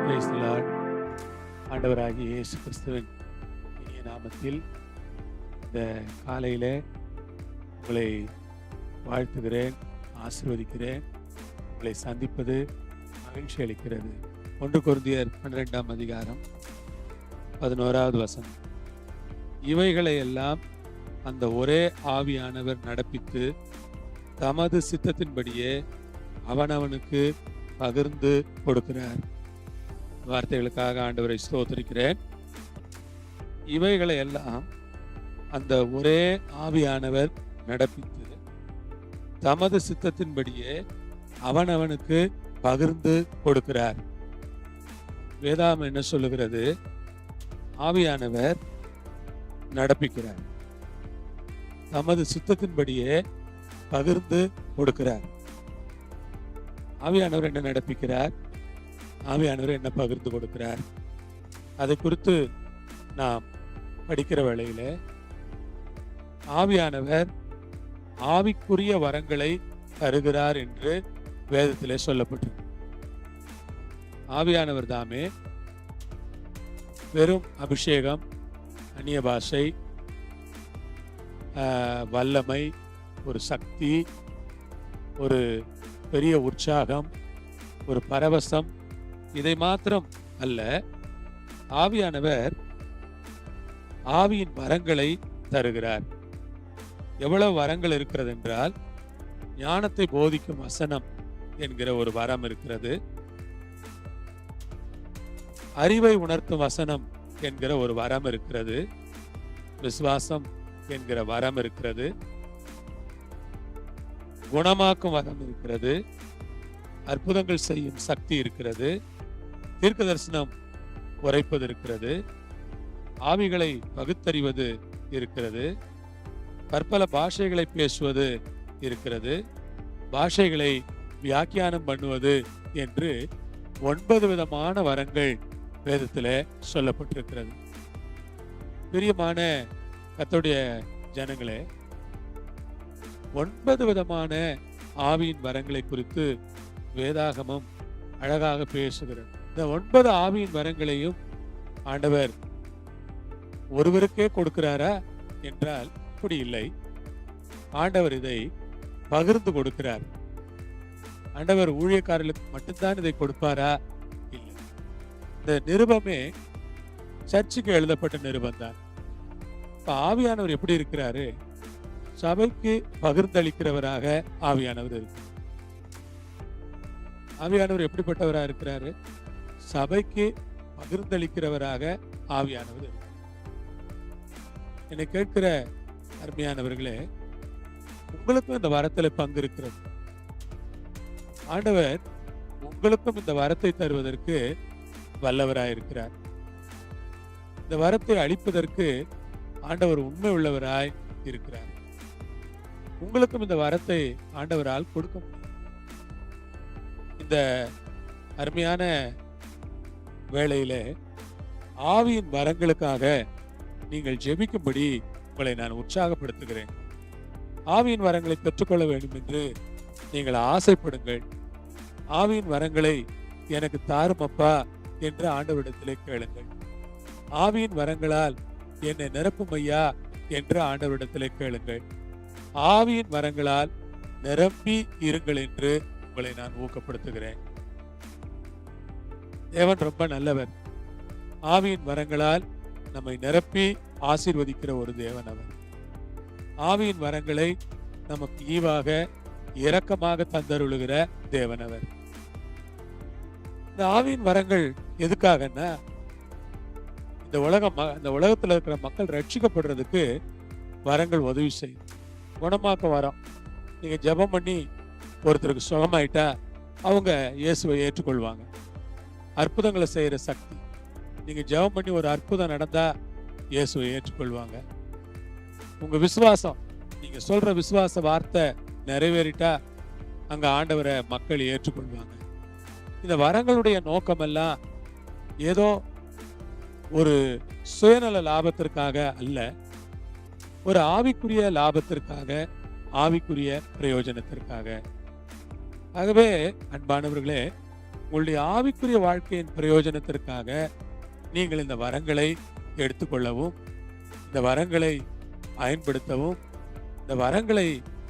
Praise the Lord. ஆண்டவராகிய இயேசு கிறிஸ்துவின் இனிய நாமத்தில் இந்த காலையிலே உங்களை வாழ்த்துகிறேன், ஆசீர்வதிக்கிறேன். உங்களை சந்திப்பது மகிழ்ச்சி அளிக்கிறது. 1 கொரிந்தியர் 12ஆம் அதிகாரம் 11வது வசனம். இவைகளை எல்லாம் அந்த ஒரே ஆவியானவர் நடப்பித்து தமது சித்தத்தின்படியே அவனவனுக்கு பகிர்ந்து கொடுக்கிறார். வார்த்தைகளுக்காக ஆண்டவரை ஸ்தோத்திரிக்கிறேன். இவைகளை எல்லாம் அந்த ஒரே ஆவியானவர் நடப்பித்து தமது சித்தத்தின்படியே அவனவனுக்கு பகிர்ந்து கொடுக்கிறார். வேதாகம் என்ன சொல்லுகிறது? ஆவியானவர் நடப்பிக்கிறார், தமது சித்தத்தின்படியே பகிர்ந்து கொடுக்கிறார். ஆவியானவர் என்ன நடப்பிக்கிறார்? ஆவியானவர் என்ன பகிர்ந்து கொடுக்கிறார்? அதை குறித்து நாம் படிக்கிற வேளையில ஆவியானவர் ஆவிக்குரிய வரங்களை தருகிறார் என்று வேதத்திலே சொல்லப்பட்டது. ஆவியானவர் தாமே வெறும் அபிஷேகம், அந்நிய பாஷை, வல்லமை, ஒரு சக்தி, ஒரு பெரிய உற்சாகம், ஒரு பரவசம், இதை மாத்திரம் அல்ல. ஆவியானவர் ஆவியின் வரங்களை தருகிறார். எவ்வளவு வரங்கள் இருக்கிறது என்றால், ஞானத்தை போதிக்கும் வசனம் என்கிற ஒரு வரம் இருக்கிறது. அறிவை உணர்த்தும் வசனம் என்கிற ஒரு வரம் இருக்கிறது. விசுவாசம் என்கிற வரம் இருக்கிறது. குணமாக்கும் வரம் இருக்கிறது. அற்புதங்கள் செய்யும் சக்தி இருக்கிறது. தீர்க்க தரிசனம் உரைப்பது இருக்கிறது. ஆவிகளை பகுத்தறிவது இருக்கிறது. பற்பல பாஷைகளை பேசுவது இருக்கிறது. பாஷைகளை வியாக்கியானம் பண்ணுவது என்று 9 விதமான வரங்கள் வேதத்திலே சொல்லப்பட்டிருக்கிறது. பிரியமான கர்த்தருடைய ஜனங்களே, 9 விதமான ஆவியின் வரங்களை குறித்து வேதாகமம் அழகாக பேசுகிறது. இந்த 9 ஆவியின் வரங்களையும் ஆண்டவர் ஒருவருக்கே கொடுக்கிறாரா என்றால் அப்படி இல்லை. ஆண்டவர் இதை பகிர்ந்து கொடுக்கிறார். ஆண்டவர் ஊழியக்காரர்களுக்கு மட்டும்தான் இதை கொடுப்பாரா? இல்லை. இந்த நிருபமே சர்ச்சுக்கு எழுதப்பட்ட நிருபம் தான். இப்ப ஆவியானவர் எப்படி இருக்கிறாரு? சபைக்கு பகிர்ந்தளிக்கிறவராக ஆவியானவர் இருக்கிறார். ஆவியானவர் எப்படிப்பட்டவராக இருக்கிறாரு? சபைக்கு பகிர்ந்தளிக்கிறவராக ஆவியானவர் இருக்கிறார். என்னை கேட்கிற அருமையானவர்களே, உங்களுக்கும் இந்த வரத்துல பங்கு இருக்கிறது. ஆண்டவர் உங்களுக்கும் இந்த வரத்தை தருவதற்கு வல்லவராயிருக்கிறார். இந்த வரத்தை அளிப்பதற்கு ஆண்டவர் உண்மை உள்ளவராய் இருக்கிறார். உங்களுக்கும் இந்த வரத்தை ஆண்டவரால் கொடுக்க முடியும். இந்த அருமையான வேளையிலே ஆவியின் வரங்களுக்காக நீங்கள் ஜெபிக்கும்படி உங்களை நான் உற்சாகப்படுத்துகிறேன். ஆவியின் வரங்களை பெற்றுக்கொள்ள வேண்டும் என்று நீங்கள் ஆசைப்படுங்கள். ஆவியின் வரங்களை எனக்கு தாருமப்பா என்று ஆண்டவரிடத்திலே கேளுங்கள். ஆவியின் வரங்களால் என்னை நிரப்பும் ஐயா என்று ஆண்டவரிடத்திலே கேளுங்கள். ஆவியின் வரங்களால் நிரம்பி இருங்கள் என்று உங்களை நான் ஊக்கப்படுத்துகிறேன். தேவன் ரொம்ப நல்லவர். ஆவியின் வரங்களால் நம்மை நிரப்பி ஆசீர்வதிக்கிற ஒரு தேவன் அவர். ஆவியின் வரங்களை நமக்கு ஈவாக இரக்கமாக தந்தருளுகிற தேவன் அவர். இந்த ஆவியின் வரங்கள் எதுக்காகன்னா, இந்த உலகத்துல இருக்கிற மக்கள் ரட்சிக்கப்படுறதுக்கு வரங்கள் உதவி செய்யும். குணமாக்க வரம். நீங்க ஜெபம் பண்ணி ஒருத்தருக்கு சுகமாயிட்டா அவங்க இயேசுவை ஏற்றுக்கொள்வாங்க. அற்புதங்களை செய்யற சக்தி. நீங்க ஜெபம் பண்ணி ஒரு அற்புதம் நடந்தா இயேசுவை ஏற்றுக்கொள்வாங்க. உங்க விசுவாசம், நீங்க சொல்ற விசுவாச வார்த்தை நிறைவேறிட்டா அங்க ஆண்டவரை மக்கள் ஏற்றுக்கொள்வாங்க. இந்த வரங்களுடைய நோக்கமெல்லாம் ஏதோ ஒரு சுயநல லாபத்திற்காக அல்ல, ஒரு ஆவிக்குரிய லாபத்திற்காக, ஆவிக்குரிய பிரயோஜனத்திற்காக. ஆகவே அன்பானவர்களே, உங்களுடைய ஆவிக்குரிய வாழ்க்கையின் பிரயோஜனத்திற்காக நீங்கள் இந்த வரங்களை எடுத்துக்கொள்ளவும், இந்த வரங்களை பயன்படுத்தவும், இந்த வரங்களை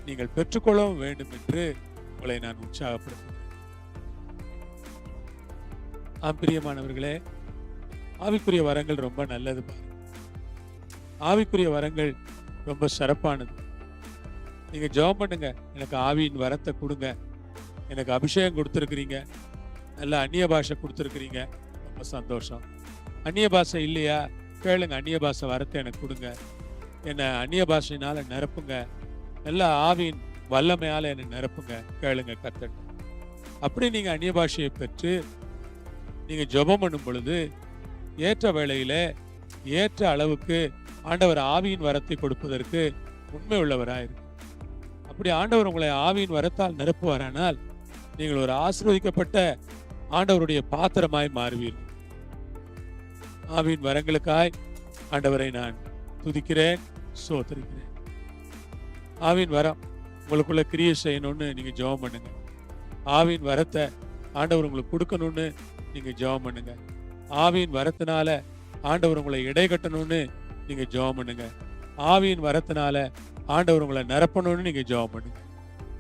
நீங்கள் பெற்றுக்கொள்ளவும் வேண்டும் என்று உங்களை நான் உற்சாகப்படுத்துகிறேன். பிரியமானவர்களே, ஆவிக்குரிய வரங்கள் ரொம்ப நல்லது பாருங்க. ஆவிக்குரிய வரங்கள் ரொம்ப சிறப்பானது. நீங்க ஜெபம் பண்ணுங்க, எனக்கு ஆவியின் வரத்தை கொடுங்க, எனக்கு அபிஷேகம் கொடுத்துருக்கிறீங்க, நல்ல அந்நிய பாஷை கொடுத்துருக்கிறீங்க, ரொம்ப சந்தோஷம். அந்நிய பாஷை இல்லையா, கேளுங்க, அந்நிய பாஷை வரத்தை எனக்கு கொடுங்க, என்னை அந்நிய பாஷையினால நிரப்புங்க, நல்ல ஆவியின் வல்லமையால என்னை நிரப்புங்க, கேளுங்க கர்த்தர். அப்படி நீங்க அந்நிய பாஷையை பெற்று நீங்க ஜெபம் பண்ணும் பொழுது ஏற்ற வேளையில ஏற்ற அளவுக்கு ஆண்டவர் ஆவியின் வரத்தை கொடுப்பதற்கு உண்மை உள்ளவராயிருக்கு. அப்படி ஆண்டவர் உங்களை ஆவியின் வரத்தால் நிரப்புவாரானால் நீங்கள் ஒரு ஆசீர்வதிக்கப்பட்ட ஆண்டவருடைய பாத்திரமாய் மாறுவீர்கள். ஆவியின் வரங்களுக்காய் ஆண்டவரை நான் துதிக்கிறேன், ஸ்தோத்திரிக்கிறேன். ஆவியின் வரம் உங்களுக்குள்ள கிரியை செய்யணும்னு நீங்க ஜெபம் பண்ணுங்க. ஆவியின் வரத்தை ஆண்டவர் உங்களுக்கு கொடுக்கணும்னு நீங்க ஜெபம் பண்ணுங்க. ஆவியின் வரத்தினால ஆண்டவர் உங்களை இடை கட்டணும்னு நீங்க ஜெபம் பண்ணுங்க. ஆவியின் வரத்தினால ஆண்டவர் உங்களை நிரப்பணும்னு நீங்க ஜெபம் பண்ணுங்க.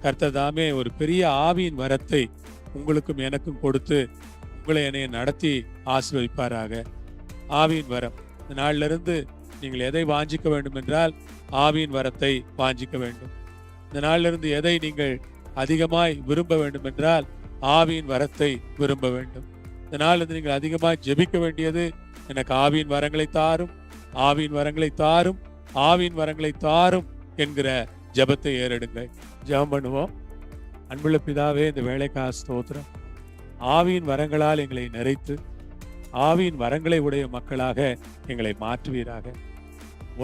கர்த்தர் தாமே ஒரு பெரிய ஆவியின் வரத்தை உங்களுக்கும் எனக்கும் கொடுத்து உங்களை என்னைய நடத்தி ஆசீர்வதிப்பாராக. ஆவியின் வரம், இந்த நாளில இருந்து நீங்கள் எதை வாஞ்சிக்க வேண்டும் என்றால் ஆவியின் வரத்தை வாஞ்சிக்க வேண்டும். இந்த நாளில இருந்து எதை நீங்கள் அதிகமாய் விரும்ப வேண்டும் என்றால் ஆவியின் வரத்தை விரும்ப வேண்டும். இந்த நாளிலிருந்து நீங்கள் அதிகமாய் ஜெபிக்க வேண்டியது, எனக்கு ஆவியின் வரங்களை தாரும், ஆவியின் வரங்களை தாரும், ஆவியின் வரங்களை தாரும் என்கிற ஜெபத்தை ஏறெடுங்கள். ஜெபம் பண்ணுவோம். அன்புள்ள பிதாவே, இந்த வேலைக்காக ஸ்தோத்திரம். ஆவியின் வரங்களால் எங்களை நிறைத்து ஆவியின் வரங்களை உடைய மக்களாக எங்களை மாற்றுவீராக.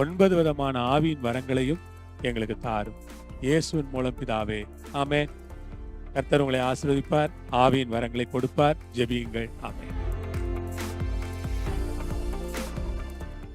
9 விதமான ஆவியின் வரங்களையும் எங்களுக்கு தாரும். இயேசுவின் மூலம் பிதாவே, ஆமென். கர்த்தர் உங்களை ஆசீர்வதிப்பார், ஆவியின் வரங்களை கொடுப்பார். ஜெபியுங்கள். ஆமென்.